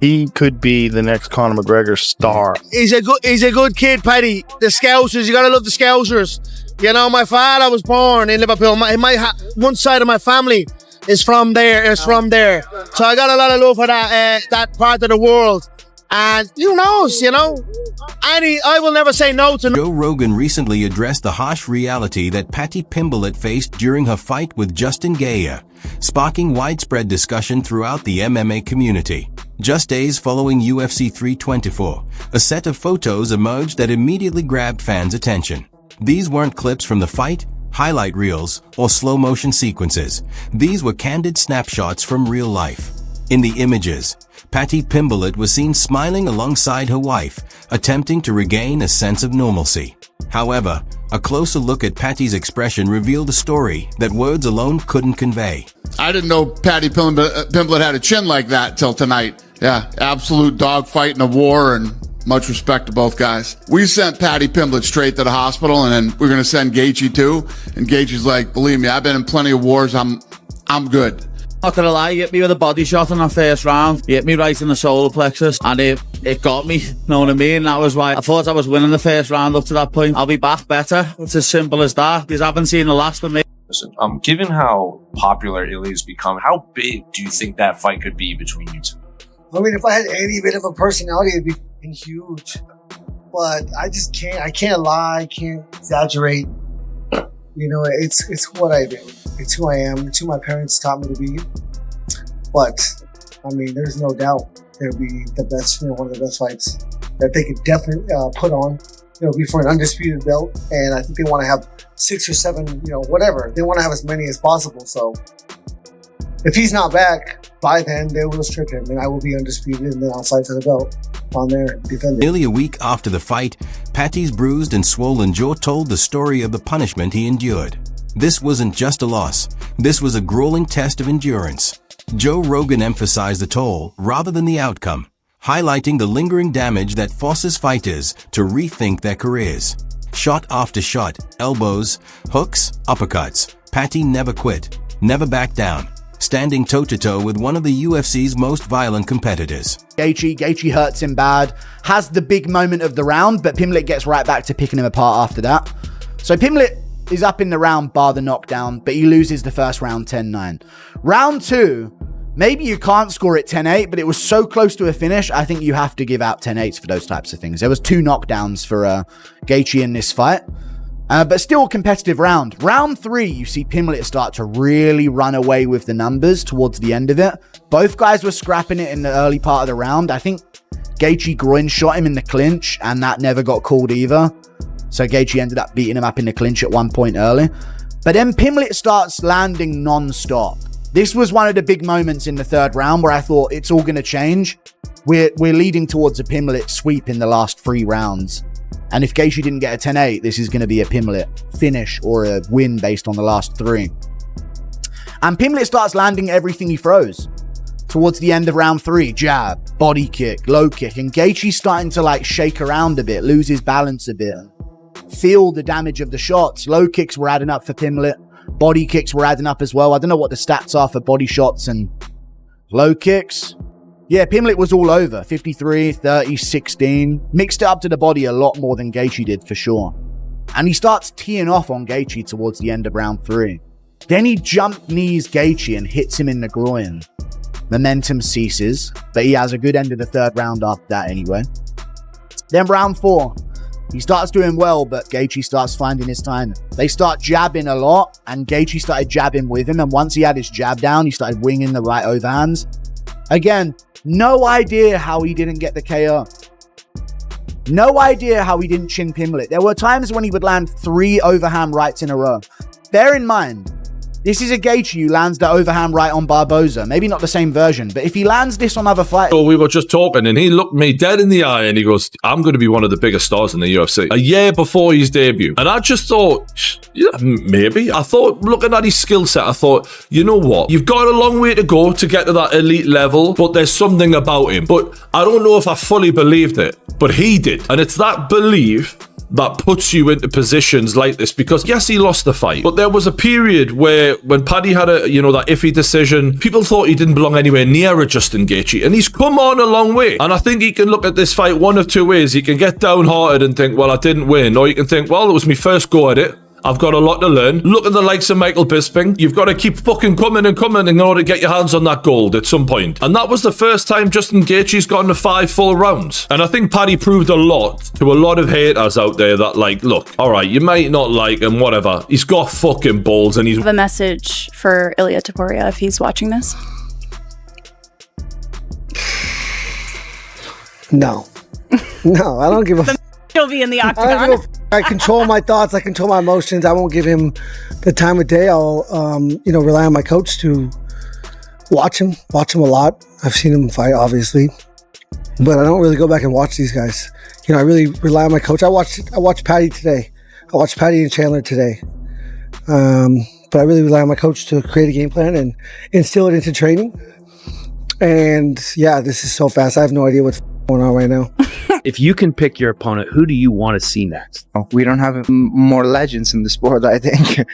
He could be the next Conor McGregor star. He's a good kid, Paddy. The Scousers, you gotta love the Scousers. You know, my father was born in Liverpool. One side of my family is from there. So I got a lot of love for that part of the world. And who knows, you know? I will never say no to... Joe Rogan recently addressed the harsh reality that Paddy Pimblett faced during her fight with Justin Gaethje, sparking widespread discussion throughout the MMA community. Just days following UFC 324, a set of photos emerged that immediately grabbed fans' attention. These weren't clips from the fight, highlight reels, or slow-motion sequences. These were candid snapshots from real life. In the images, Paddy Pimblett was seen smiling alongside her wife, attempting to regain a sense of normalcy. However, a closer look at Paddy's expression revealed a story that words alone couldn't convey. I didn't know Paddy Pimblett had a chin like that till tonight. Yeah, absolute dogfight in a war, and much respect to both guys. We sent Paddy Pimblett straight to the hospital, and then we're going to send Gaethje too. And Gaethje's like, believe me, I've been in plenty of wars. I'm good. Not gonna lie, he hit me with a body shot in that first round. He hit me right in the solar plexus, and it got me, know what I mean? That was why I thought I was winning the first round up to that point. I'll be back better. It's as simple as that. You haven't seen the last of me. Listen, given how popular Ilya's become, how big do you think that fight could be between you two? I mean, if I had any bit of a personality, it'd be huge. But I just can't. I can't lie. I can't exaggerate. You know, it's what I do. It's who I am. It's who my parents taught me to be. But I mean, there's no doubt it'll be the best. You know, one of the best fights that they could definitely put on. It'll be for an undisputed belt, and I think they want to have 6 or 7. You know, whatever. They want to have as many as possible. So if he's not back by then, they will strip him, and I will be undisputed, and then I'll fight for the belt on there, defend it. Nearly a week after the fight, Paddy's bruised and swollen jaw told the story of the punishment he endured. This wasn't just a loss. This was a grueling test of endurance. Joe Rogan emphasized the toll rather than the outcome, highlighting the lingering damage that forces fighters to rethink their careers. Shot after shot, elbows, hooks, uppercuts, Paddy never quit, never backed down, standing toe-to-toe with one of the UFC's most violent competitors. Gaethje hurts him bad, has the big moment of the round, but Pimblett gets right back to picking him apart after that. So Pimblett is up in the round bar the knockdown, but he loses the first round 10-9. Round 2, maybe you can't score it 10-8, but it was so close to a finish, I think you have to give out 10-8s for those types of things. There was 2 knockdowns for Gaethje in this fight. But still a competitive round. Round 3, you see Pimblett start to really run away with the numbers towards the end of it. Both guys were scrapping it in the early part of the round. I think Gaethje groin shot him in the clinch, and that never got called either. So Gaethje ended up beating him up in the clinch at one point early. But then Pimblett starts landing non-stop. This was one of the big moments in the third round where I thought it's all going to change. We're leading towards a Pimblett sweep in the last 3 rounds. And if Gaethje didn't get a 10-8, this is going to be a Pimblett finish or a win based on the last 3. And Pimblett starts landing everything he throws. Towards the end of round 3, jab, body kick, low kick. And Gaethje's starting to like shake around a bit, lose his balance a bit. Feel the damage of the shots. Low kicks were adding up for Pimblett. Body kicks were adding up as well. I don't know what the stats are for body shots and low kicks. Yeah, Pimblett was all over. 53, 30, 16. Mixed it up to the body a lot more than Gaethje did for sure. And he starts teeing off on Gaethje towards the end of round 3. Then he jump knees Gaethje and hits him in the groin. Momentum ceases, but he has a good end of the third round after that anyway. Then round 4. He starts doing well, but Gaethje starts finding his time. They start jabbing a lot, and Gaethje started jabbing with him, and once he had his jab down, he started winging the right overhands. Again, no idea how he didn't get the KO. No idea how he didn't chin Pimblett. There were times when he would land 3 overhand rights in a row. Bear in mind, this is a Gaethje who lands the overhand right on Barboza. Maybe not the same version, but if he lands this on other fighters... So we were just talking and he looked me dead in the eye and he goes, I'm going to be one of the biggest stars in the UFC. A year before his debut. And I just thought, yeah, maybe. I thought, looking at his skill set, I thought, you know what? You've got a long way to go to get to that elite level, but there's something about him. But I don't know if I fully believed it, but he did. And it's that belief that puts you into positions like this, because yes, he lost the fight, but there was a period where when Paddy had that iffy decision, people thought he didn't belong anywhere near a Justin Gaethje, and he's come on a long way. And I think he can look at this fight one of two ways. He can get downhearted and think, well, I didn't win, or you can think, well, it was my first go at it. I've got a lot to learn. Look at the likes of Michael Bisping. You've got to keep fucking coming in order to get your hands on that gold at some point. And that was the first time Justin Gaethje's gotten to 5 full rounds. And I think Paddy proved a lot to a lot of haters out there that, like, look, all right, you might not like him, whatever. He's got fucking balls, and he's... I have a message for Ilia Topuria if he's watching this. No. No, I don't give a He'll be in the octagon. I control my thoughts. I control my emotions. I won't give him the time of day. I'll, rely on my coach to watch him a lot. I've seen him fight, obviously, but I don't really go back and watch these guys. I really rely on my coach. I watched Paddy today. I watched Paddy and Chandler today. But I really rely on my coach to create a game plan and instill it into training. And yeah, this is so fast. I have no idea what's going on right now. If you can pick your opponent, who do you want to see next? We don't have more legends in the sport, I think.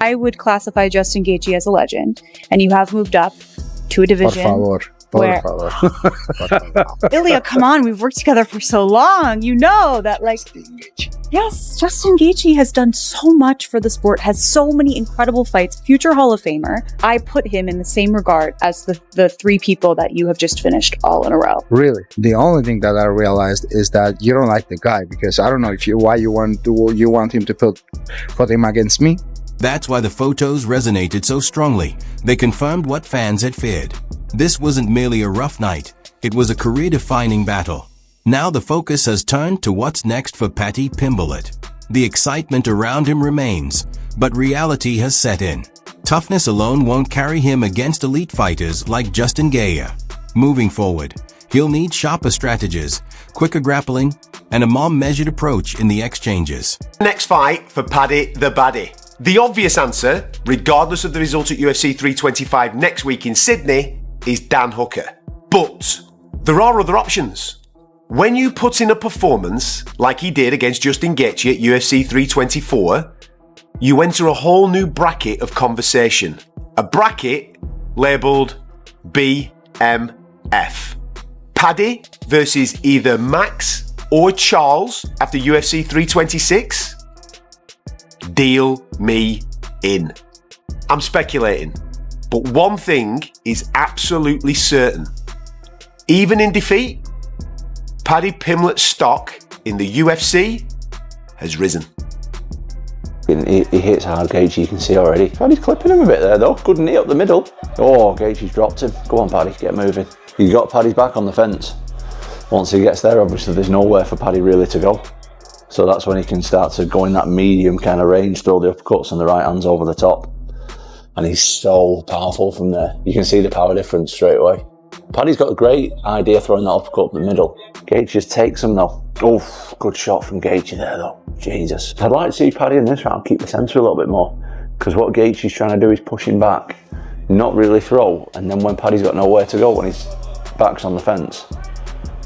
I would classify Justin Gaethje as a legend, and you have moved up to a division. Por favor. Ilia, come on, we've worked together for so long. You know that, like, yes, Justin Gaethje has done so much for the sport, has so many incredible fights, future Hall of Famer. I put him in the same regard as the 3 people that you have just finished all in a row. Really? The only thing that I realized is that you don't like the guy, because I don't know why you want him to put him against me. That's why the photos resonated so strongly. They confirmed what fans had feared. This wasn't merely a rough night. It was a career-defining battle. Now the focus has turned to what's next for Paddy Pimblett. The excitement around him remains, but reality has set in. Toughness alone won't carry him against elite fighters like Justin Gaethje. Moving forward, he'll need sharper strategies, quicker grappling, and a more measured approach in the exchanges. Next fight for Paddy the Baddy. The obvious answer, regardless of the result at UFC 325 next week in Sydney, is Dan Hooker. But there are other options. When you put in a performance like he did against Justin Gaethje at UFC 324, you enter a whole new bracket of conversation. A bracket labelled BMF. Paddy versus either Max or Charles after UFC 326? Deal me in. I'm speculating, but one thing is absolutely certain. Even in defeat, Paddy Pimblett's stock in the UFC has risen. He hits hard, Gaethje, you can see already. Paddy's clipping him a bit there though. Good knee up the middle. Oh, Gaethje's dropped him. Go on, Paddy, get moving. You got Paddy's back on the fence. Once he gets there, obviously there's nowhere for Paddy really to go. So that's when he can start to go in that medium kind of range, throw the uppercuts and the right hands over the top. And he's so powerful from there. You can see the power difference straight away. Paddy's got a great idea throwing that uppercut up the middle. Gaethje just takes him though. Oh, good shot from Gaethje there though. Jesus. I'd like to see Paddy in this round keep the centre a little bit more, because what Gaethje's trying to do is push him back, not really throw, and then when Paddy's got nowhere to go, when his back's on the fence,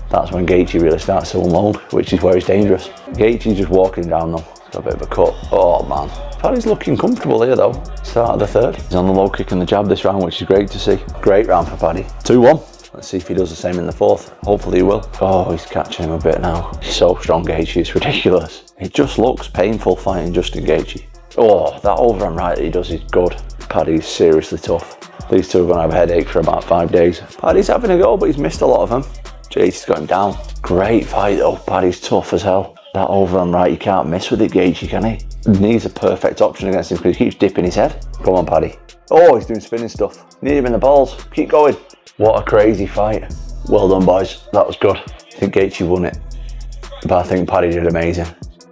that's when Gaethje really starts to unload, which is where he's dangerous. Gaethje's just walking down though. He's got a bit of a cut. Oh man. Paddy's looking comfortable here though. Start of the third. He's on the low kick and the jab this round, which is great to see. Great round for Paddy. 2-1. Let's see if he does the same in the fourth. Hopefully he will. Oh, he's catching him a bit now. He's so strong, Gaethje. It's ridiculous. It just looks painful fighting Justin Gaethje. Oh, that overhand right that he does is good. Paddy's seriously tough. These two are going to have a headache for about 5 days. Paddy's having a go, but he's missed a lot of them. Gaethje's got him down. Great fight though. Paddy's tough as hell. That overhand right, you can't miss with it, Gaethje, can he? Knee's a perfect option against him because he keeps dipping his head. Come on, Paddy. Oh, he's doing spinning stuff. Need him in the balls. Keep going. What a crazy fight. Well done, boys. That was good. I think Gaethje won it, but I think Paddy did amazing.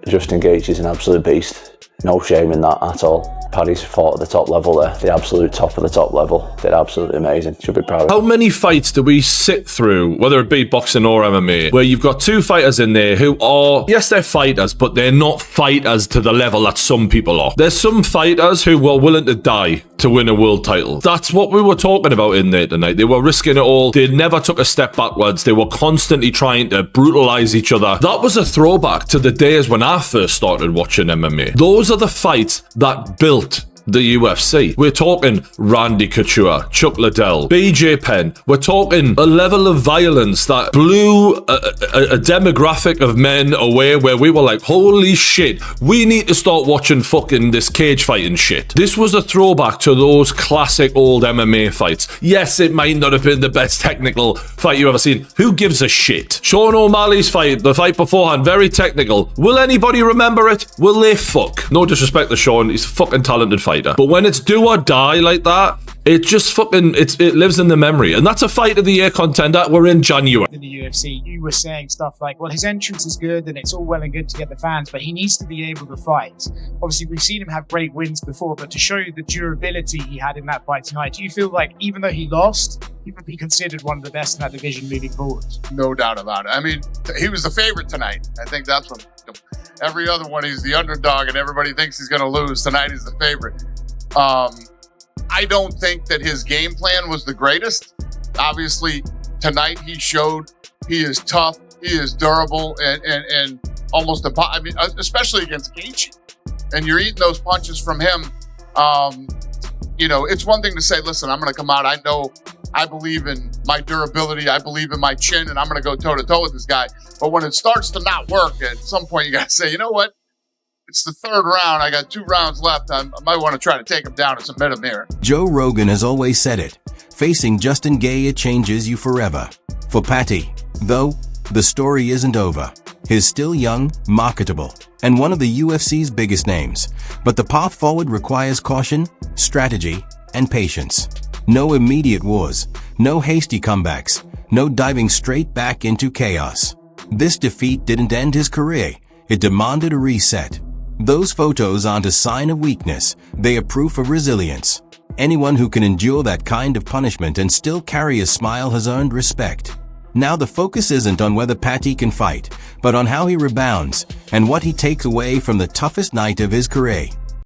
Justin Gaethje's an absolute beast. No shame in that at all. Paddy's fought at the top level there, the absolute top of the top level. Did absolutely amazing. Should be proud of him. How many fights do we sit through, whether it be boxing or MMA, where you've got 2 fighters in there who are, yes, they're fighters, but they're not fighters to the level that some people are. There's some fighters who were willing to die to win a world title. That's what we were talking about in there tonight. They were risking it all. They never took a step backwards. They were constantly trying to brutalize each other. That was a throwback to the days when I first started watching MMA. Those are the fights that built the UFC. We're talking Randy Couture, Chuck Liddell, BJ Penn. We're talking a level of violence that blew a demographic of men away where we were like, holy shit, we need to start watching fucking this cage fighting shit. This was a throwback to those classic old MMA fights. Yes, it might not have been the best technical fight you've ever seen. Who gives a shit? Sean O'Malley's fight, the fight beforehand, very technical. Will anybody remember it? Will they fuck? No disrespect to Sean, he's a fucking talented fighter. But when it's do or die like that, it just fucking, it lives in the memory. And that's a fight of the year contender. We're in January. In the UFC, you were saying stuff like, well, his entrance is good and it's all well and good to get the fans, but he needs to be able to fight. Obviously, we've seen him have great wins before, but to show you the durability he had in that fight tonight, do you feel like even though he lost, he would be considered one of the best in that division moving forward? No doubt about it. I mean, he was the favorite tonight. I think that's what every other one, he's the underdog and everybody thinks he's going to lose. Tonight he's the favorite. I don't think that his game plan was the greatest. Obviously, tonight he showed he is tough, he is durable, and almost I mean, especially against Gaethje. And you're eating those punches from him. You know, it's one thing to say, listen, I'm going to come out. I know I believe in my durability. I believe in my chin, and I'm going to go toe-to-toe with this guy. But when it starts to not work, at some point you got to say, you know what? It's the third round. I got 2 rounds left. I might want to try to take him down and submit him here. Joe Rogan has always said it. Facing Justin Gaethje changes you forever. For Paddy, though, the story isn't over. He's still young, marketable, and one of the UFC's biggest names. But the path forward requires caution, strategy, and patience. No immediate wars, no hasty comebacks, no diving straight back into chaos. This defeat didn't end his career. It demanded a reset. Those photos aren't a sign of weakness, they are proof of resilience. Anyone who can endure that kind of punishment and still carry a smile has earned respect. Now the focus isn't on whether Paddy can fight, but on how he rebounds and what he takes away from the toughest night of his career.